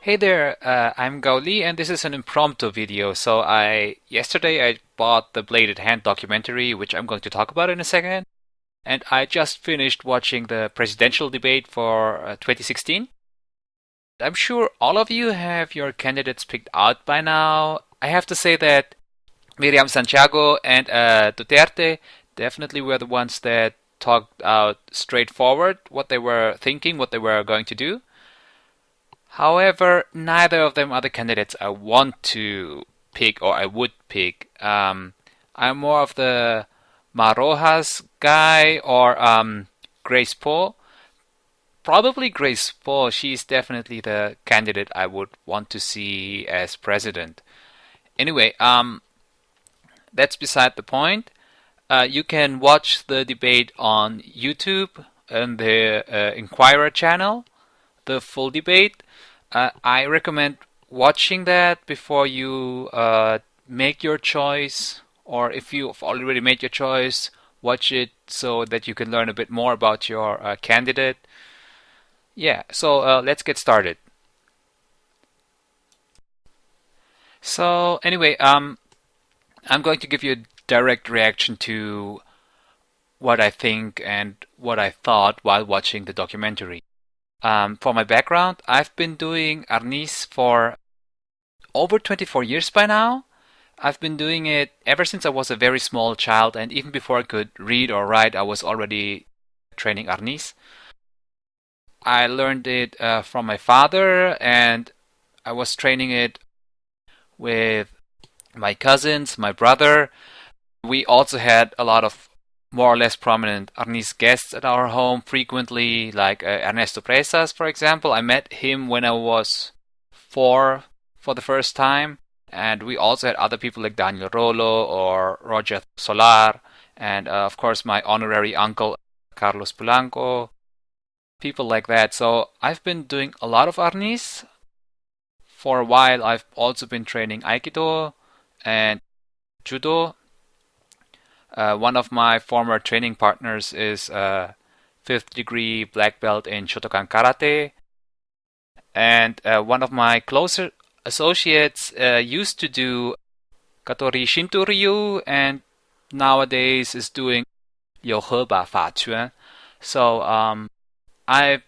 Hey there, I'm Gao Li, and this is an impromptu video. Yesterday I bought the Bladed Hand documentary, which I'm going to talk about in a second, and I just finished watching the presidential debate for 2016. I'm sure all of you have your candidates picked out by now. I have to say that Miriam Santiago and Duterte definitely were the ones that talked out straightforward what they were thinking, what they were going to do. However, neither of them are the candidates I want to pick or I would pick. I'm more of the Marojas guy or Grace Poe. Probably Grace Poe. She's definitely the candidate I would want to see as president. Anyway, that's beside the point. You can watch the debate on YouTube on the Inquirer channel, the full debate. I recommend watching that before you make your choice, or if you've already made your choice, watch it so that you can learn a bit more about your candidate. Yeah, so let's get started. So anyway, I'm going to give you a direct reaction to what I think and what I thought while watching the documentary. For my background, I've been doing arnis for over 24 years by now. I've been doing it ever since I was a very small child, and even before I could read or write, I was already training arnis. I learned it from my father, and I was training it with my cousins, my brother. We also had a lot of more or less prominent arnis guests at our home frequently, like Ernesto Presas, for example. I met him when I was 4 for the first time, and we also had other people like Daniel Rolo or Roger Solar, and of course my honorary uncle Carlos Pulanco, people like that. So I've been doing a lot of arnis. For a while, I've also been training Aikido and Judo. One of my former training partners is a fifth degree black belt in Shotokan Karate. And one of my closer associates used to do Katori Shinto Ryu and nowadays is doing Yoheba Fa Quan. So I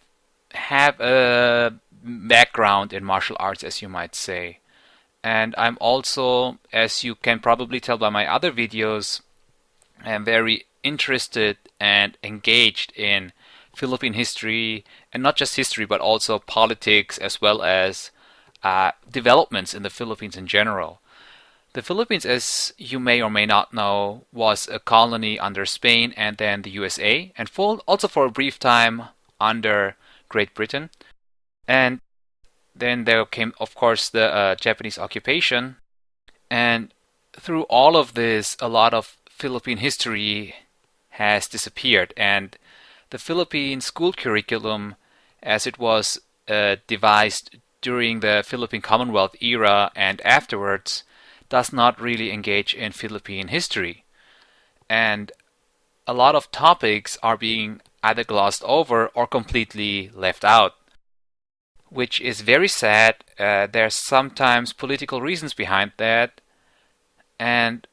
have a background in martial arts, as you might say. And I'm also, as you can probably tell by my other videos, I'm very interested and engaged in Philippine history, and not just history, but also politics as well as developments in the Philippines in general. The Philippines, as you may or may not know, was a colony under Spain and then the USA, and also for a brief time under Great Britain. And then there came, of course, the Japanese occupation. And through all of this, a lot of Philippine history has disappeared, and the Philippine school curriculum, as it was devised during the Philippine Commonwealth era and afterwards, does not really engage in Philippine history. And a lot of topics are being either glossed over or completely left out, which is very sad. There's sometimes political reasons behind that, and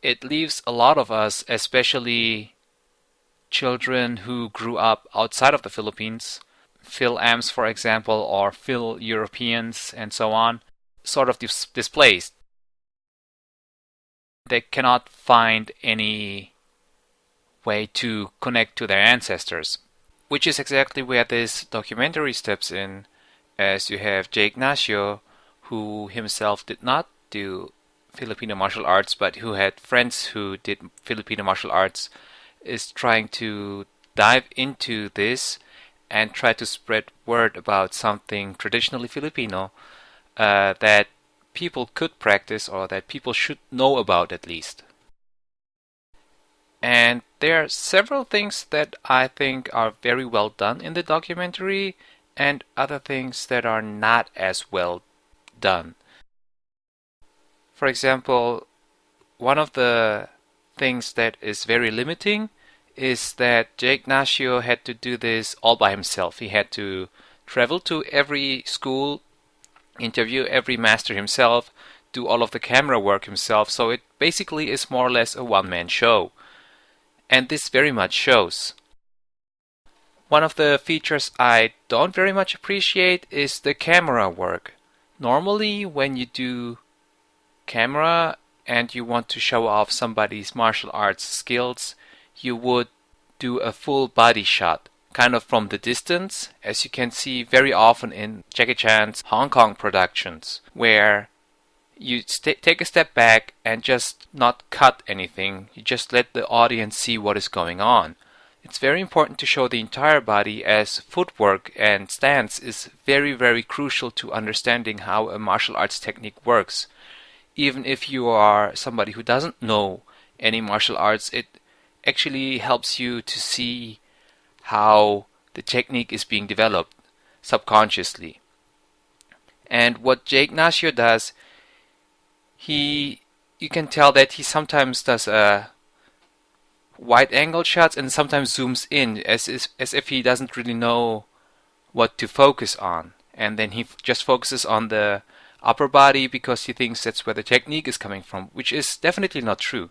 it leaves a lot of us, especially children who grew up outside of the Philippines, Phil-Ams, for example, or Phil-Europeans, and so on, sort of displaced. They cannot find any way to connect to their ancestors, which is exactly where this documentary steps in, as you have Jay Ignacio, who himself did not do Filipino martial arts, but who had friends who did Filipino martial arts, is trying to dive into this and try to spread word about something traditionally Filipino that people could practice or that people should know about at least. And there are several things that I think are very well done in the documentary and other things that are not as well done. For example, one of the things that is very limiting is that Jay Ignacio had to do this all by himself. He had to travel to every school interview every master himself, do all of the camera work himself, so it basically is more or less a one-man show. And this very much shows. One of the features I don't very much appreciate is the camera work. Normally, when you do camera and you want to show off somebody's martial arts skills, you would do a full body shot, kind of from the distance, as you can see very often in Jackie Chan's Hong Kong productions, where you take a step back and just not cut anything, you just let the audience see what is going on. It's very important to show the entire body, as footwork and stance is very, very crucial to understanding how a martial arts technique works. Even if you are somebody who doesn't know any martial arts, it actually helps you to see how the technique is being developed subconsciously. And what Jay Ignacio does, you can tell that he sometimes does wide-angle shots and sometimes zooms in as if he doesn't really know what to focus on. And then he just focuses on the upper body because he thinks that's where the technique is coming from, which is definitely not true.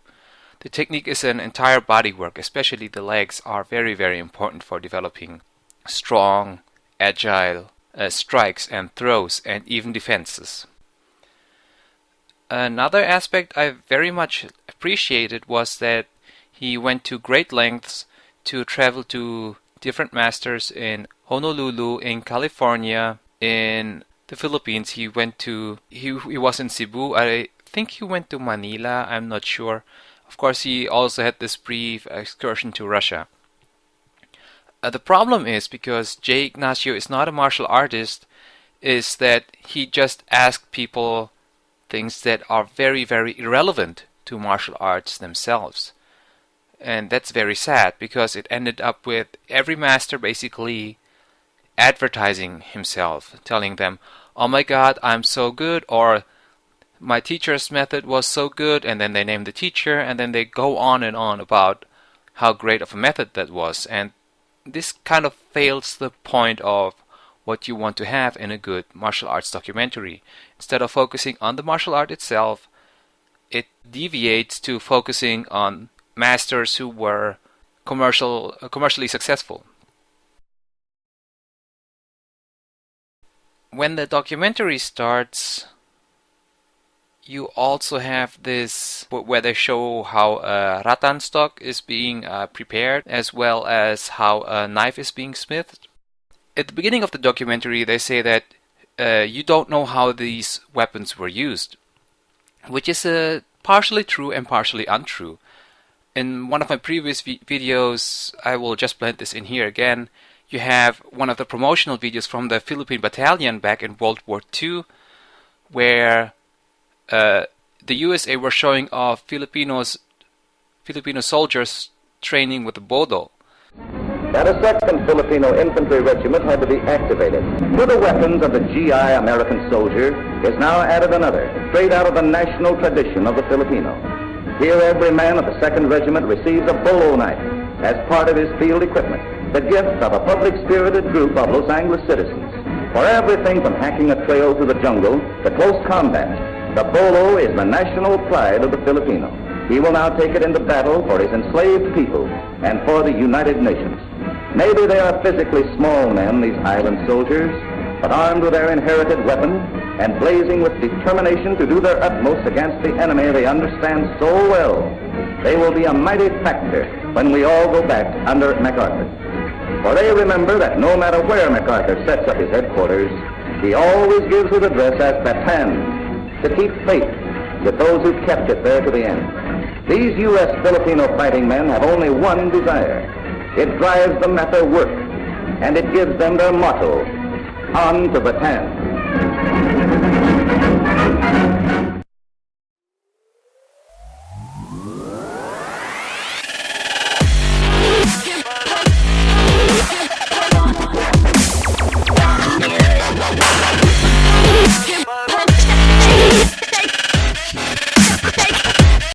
The technique is an entire body work, especially the legs are very, very important for developing strong, agile strikes and throws and even defenses. Another aspect I very much appreciated was that he went to great lengths to travel to different masters in Honolulu, in California, in the Philippines. He was in Cebu. I think he went to Manila, I'm not sure. Of course, he also had this brief excursion to Russia. The problem is, because Jay Ignacio is not a martial artist, is that he just asked people things that are very, very irrelevant to martial arts themselves. And that's very sad, because it ended up with every master basically advertising himself, telling them, "Oh my god, I'm so good," or "My teacher's method was so good," and then they name the teacher, and then they go on and on about how great of a method that was. And this kind of fails the point of what you want to have in a good martial arts documentary. Instead of focusing on the martial art itself, it deviates to focusing on masters who were commercially successful. When the documentary starts, you also have this where they show how a rattan stock is being prepared, as well as how a knife is being smithed. At the beginning of the documentary, they say that you don't know how these weapons were used, which is partially true and partially untrue. In one of my previous videos, I will just blend this in here again, you have one of the promotional videos from the Philippine Battalion back in World War II, where the USA were showing off Filipino soldiers training with the bodo. That a second Filipino infantry regiment had to be activated. To the weapons of the GI American soldier is now added another, straight out of the national tradition of the Filipino. Here every man of the 2nd Regiment receives a bolo knife as part of his field equipment, the gift of a public-spirited group of Los Angeles citizens. For everything from hacking a trail through the jungle to close combat, the bolo is the national pride of the Filipino. He will now take it into battle for his enslaved people and for the United Nations. Maybe they are physically small men, these island soldiers, but armed with their inherited weapon and blazing with determination to do their utmost against the enemy they understand so well, they will be a mighty factor when we all go back under MacArthur. For they remember that no matter where MacArthur sets up his headquarters, he always gives his address as Bataan, to keep faith with those who kept it there to the end. These U.S. Filipino fighting men have only one desire. It drives them at their work, and it gives them their motto, on to Bataan.